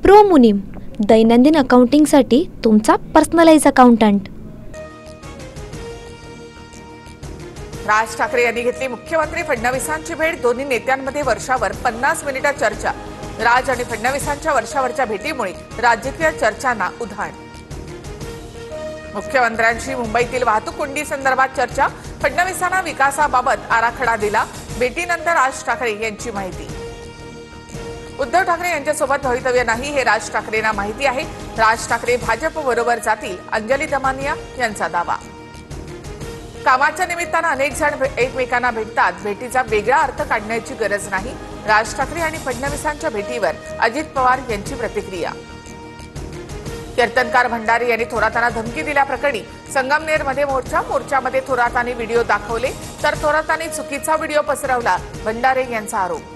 Pro मुनीम, दैनंदिन अकाउंटिंगसाठी तुमचा पर्सनलाइज अकाउंटंट। राज ठाकरे यांनी घेतली मुख्यमंत्री फडणवीसांची भेट। दोन्ही नेत्यांमध्ये वर्षावर 50 मिनिटं चर्चा। राज आणि फडणवीसांच्या वर्षावरच्या भेटीमुळे राजकीय चर्चांना उधाण। मुख्यमंत्र्यांशी मुंबईतील वाहतूक कोंडी संदर्भात चर्चा। फडणवीसांना विकासाबाबत आराखडा दिला। भेटीनंतर राज ठाकरे यांची माहिती। उद्धव ठाकरे यांच्यासोबत भवितव्य नाही हे राज ठाकरेंना माहिती आहे। राज ठाकरे भाजप बरोबर जातील, अंजली दमानिया यांचा दावा। कामाच्या निमित्तानं अनेक जण एकमेकांना भेटतात, भेटीचा वेगळा अर्थ काढण्याची गरज नाही। राज ठाकरे आणि फडणवीसांच्या भेटीवर अजित पवार यांची प्रतिक्रिया। कीर्तनकार भंडारी यांनी थोरातांना धमकी दिल्याप्रकरणी संगमनेरमध्ये मोर्चामध्ये थोरातांनी व्हिडिओ दाखवले, तर थोरातांनी चुकीचा व्हिडिओ पसरवला, भंडारे यांचा आरोप।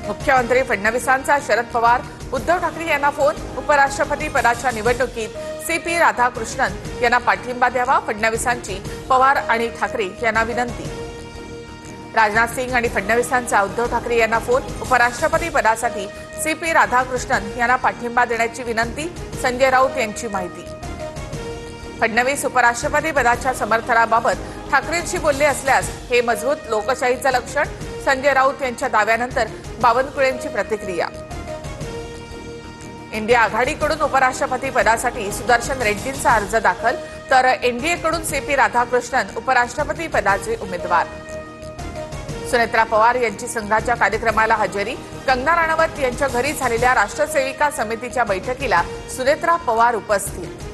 मुख्यमंत्री फडणवीसांचा शरद पवार उद्धव ठाकरे यांना फोन। उपराष्ट्रपती पदाच्या निवडणुकीत CP राधाकृष्णन यांना पाठिंबा द्यावा, फडणवीसांची पवार आणि ठाकरे यांना विनंती। राजनाथ सिंग आणि फडणवीसांचा उद्धव ठाकरे यांना फोन। उपराष्ट्रपती पदासाठी CP राधाकृष्णन यांना पाठिंबा देण्याची विनंती, संजय राऊत यांची माहिती। फडणवीस उपराष्ट्रपती पदाच्या समर्थनाबाबत ठाकरेंशी बोलले असल्यास हे मजबूत लोकशाहीचं लक्षण, संजय राऊत यांच्या दाव्यानंतर बावनकुळेंची प्रतिक्रिया। इंडिया आघाडीकडून उपराष्ट्रपती पदासाठी सुदर्शन रेड्डींचा अर्ज दाखल, तर NDAकडून CP राधाकृष्णन उपराष्ट्रपती पदाचे उमेदवार। सुनेत्रा पवार यांची संघाच्या कार्यक्रमाला हजेरी। कंगना राणावत यांच्या घरी झालेल्या राष्ट्रसेविका समितीच्या बैठकीला सुनेत्रा पवार उपस्थित।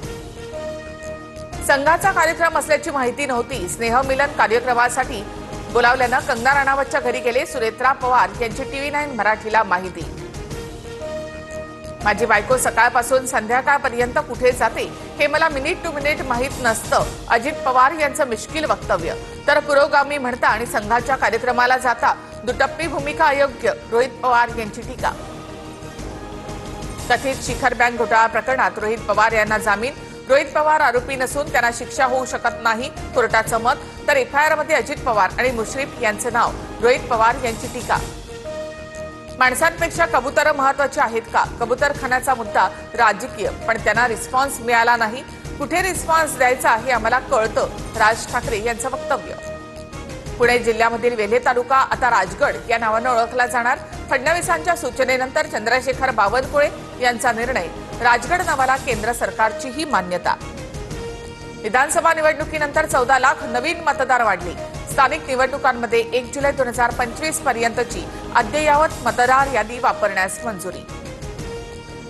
संघाचा कार्यक्रम असल्याची माहिती नव्हती। स्नेहमिलन कार्यक्रमासाठी बोलावल्यानं कंगना राणावतच्या घरी गेले सुनेत्रा पवार यांची TV9 मराठीला माहिती। माझी बायको सकाळपासून संध्याकाळपर्यंत कुठे जाते हे मला मिनिट टू मिनिट माहीत नसतं, अजित पवार यांचं मिश्किल वक्तव्य। तर पुरोगामी म्हणता आणि संघाच्या कार्यक्रमाला जाता दुटप्पी भूमिका अयोग्य, रोहित पवार यांची टीका। कथित शिखर बँक घोटाळा प्रकरणात रोहित पवार यांना जामीन। रोहित पवार आरोपी नसून त्यांना शिक्षा होऊ शकत नाही, कोर्टाचं मत। तर FIR मध्ये अजित पवार आणि मुश्रीफ यांचं नाव, रोहित पवार यांची टीका। माणसांपेक्षा कबुतरं महत्वाची आहेत का? कबुतरखान्याचा मुद्दा राजकीय, पण त्यांना रिस्पॉन्स मिळाला नाही। कुठे रिस्पॉन्स द्यायचा हे आम्हाला कळतं, राज ठाकरे यांचं वक्तव्य। पुणे जिल्ह्यामधील वेल्हे तालुका आता राजगड या नावानं ओळखला जाणार। फडणवीसांच्या सूचनेनंतर चंद्रशेखर बावनकुळे यांचा निर्णय, राजगड नावाला केंद्र सरकारचीही मान्यता। विधानसभा निवडणुकीनंतर 14 लाख नवीन मतदार वाढले। स्थानिक निवडणुकांमध्ये 1 जुलै 2025 पर्यंतची अद्ययावत मतदार यादी वापरण्यास मंजुरी।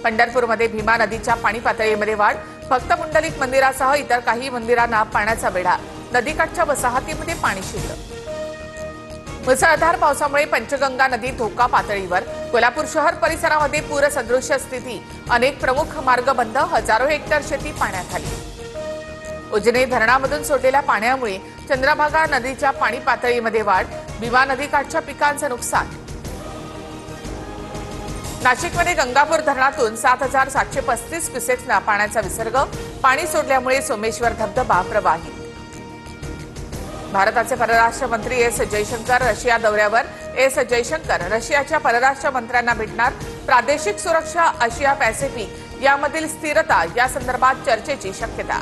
पंढरपूरमध्ये भीमा नदीच्या पाणी पातळीमध्ये वाढ। भक्त पुंडलिक मंदिरासह इतर काही मंदिरांना पाण्याचा वेढा। नदीकाठच्या वसाहतीमध्ये पाणी शिरलं। मुसळधार पावसामुळे पंचगंगा नदी धोका पातळीवर। कोल्हापूर शहर परिसरामध्ये पूरसदृश्य स्थिती। अनेक प्रमुख मार्ग बंद, हजारो हेक्टर शेती पाण्याखाली। उजनी धरणामधून सोडलेल्या पाण्यामुळे चंद्रभागा नदीच्या पाणी पातळीमध्ये वाढ। भीमा नदीकाठच्या पिकांचं नुकसान। नाशिकमध्ये गंगापूर धरणातून 7,735 क्युसेक्सना पाण्याचा विसर्ग। पाणी सोडल्यामुळे सोमेश्वर धबधबा प्रवाहित। भारताचे परराष्ट्र मंत्री S जयशंकर रशिया दौऱ्यावर। S जयशंकर रशियाच्या परराष्ट्र मंत्र्यांना भेटणार। प्रादेशिक सुरक्षा, आशिया पॅसिफिक यामधील स्थिरता या संदर्भात चर्चेची शक्यता।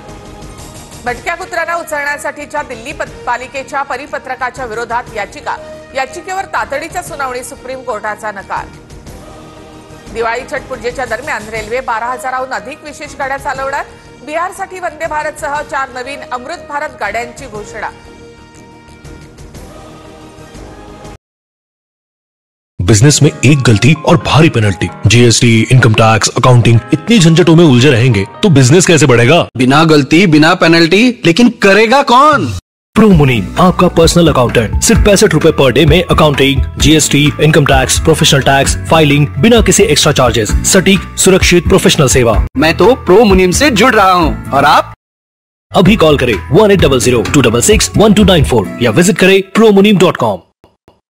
भटक्या कुत्र्यांना उचलण्यासाठीच्या दिल्ली पालिकेच्या परिपत्रकाच्या विरोधात याचिकेवर तातडीच्या सुनावणी, सुप्रीम कोर्टाचा नकार। दिवाळी छठ पूजेच्या दरम्यान रेल्वे 12,000हून अधिक विशेष गाड्या चालवणार। बिहारसाठी वंदे भारतसह 4 नवीन अमृत भारत गाड्यांची घोषणा। बिजनेस में एक गलती और भारी penalty, GST, income tax, accounting, इतनी झंझटों में उलझे रहेंगे तो बिजनेस कैसे बढ़ेगा? बिना गलती, बिना पेनल्टी, लेकिन करेगा कौन? प्रो मुनीम, आपका पर्सनल अकाउंटेंट। सिर्फ 65 रुपए पर डे में accounting, GST, income tax, professional tax, filing, बिना किसी एक्स्ट्रा चार्जेस। सटीक, सुरक्षित, प्रोफेशनल सेवा। मैं तो प्रो मुनीम से जुड़ रहा हूँ, और आप? अभी कॉल करें 1800 266 1294 या विजिट करें promunim.com।